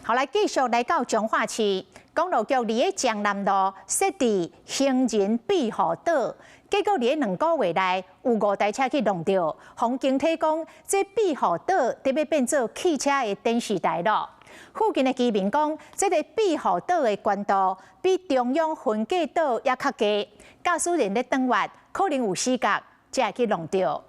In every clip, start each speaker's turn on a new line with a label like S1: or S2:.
S1: 后来继续来到彰化市，公路局伫个江南路设置行人庇护岛，结果伫个2个月内有5台车去弄到，互警体讲这庇护岛得要变做汽车的电视台咯。附近的居民讲，这个庇护岛的悬度比中央分界岛也较低，驾驶人咧转弯可能有死角，才会去弄到。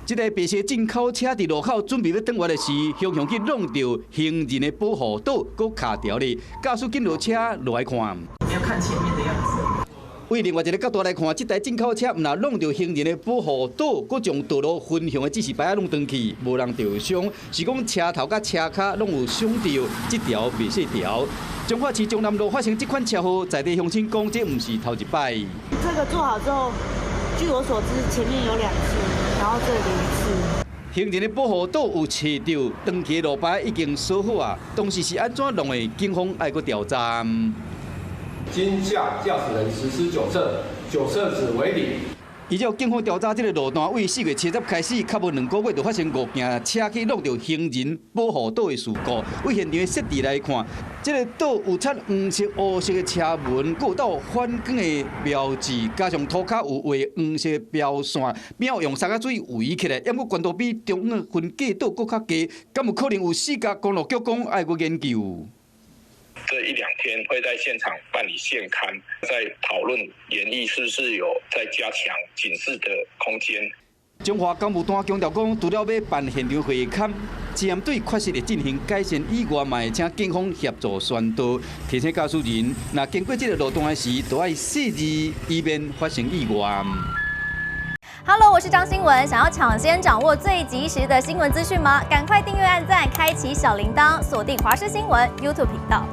S2: 这台白色进口车伫路口准备要转弯的时，向去弄到行人的保护岛，搁卡条咧。驾驶紧落车落来看。
S3: 你要看前面的样子。
S2: 为另外一个角度来看，这台进口车毋但弄到行人的保护岛，搁将道路分向的指示牌弄断去，无人受伤。是讲车头甲车卡拢有伤到这条白色条。彰化市中南路发生这款车祸，在地乡亲讲，这毋是头一摆。
S4: 这个做好之后，据我所知，前面有2次。 然后这里1次。
S2: 行人的保护岛有找到，长期路牌已经锁好啊。当时是安怎弄的？警方爱搁调查。
S5: 今向驾驶人实施酒测，酒测值为0。
S2: 依照警方调查，这个路段为4月7日开始，较无2个月就发生5件车去弄到行人保护岛的事故。为现场的设置来看，这个岛有漆黄色、乌色的车纹，搁有到反光的标志，加上涂骹有画黄色的标线，边后用沙仔水围起来，抑搁悬度比中央分界岛搁较低，敢有可能有4角？公路局讲爱搁研究。
S6: 这1、2天会在现场办理现勘，在讨论研议是不是有在加强警示的空间。
S2: 中华公务单强调讲，除了要办现场会勘，针对确实的进行改善以外，嘛会请警方协助宣导，提醒驾驶人，若经过这个路段时，都要细致，以免发生意外。
S7: Hello， 我是张新文。想要抢先掌握最及时的新闻资讯吗？赶快订阅、按赞、开启小铃铛，锁定华视新闻 YouTube 频道。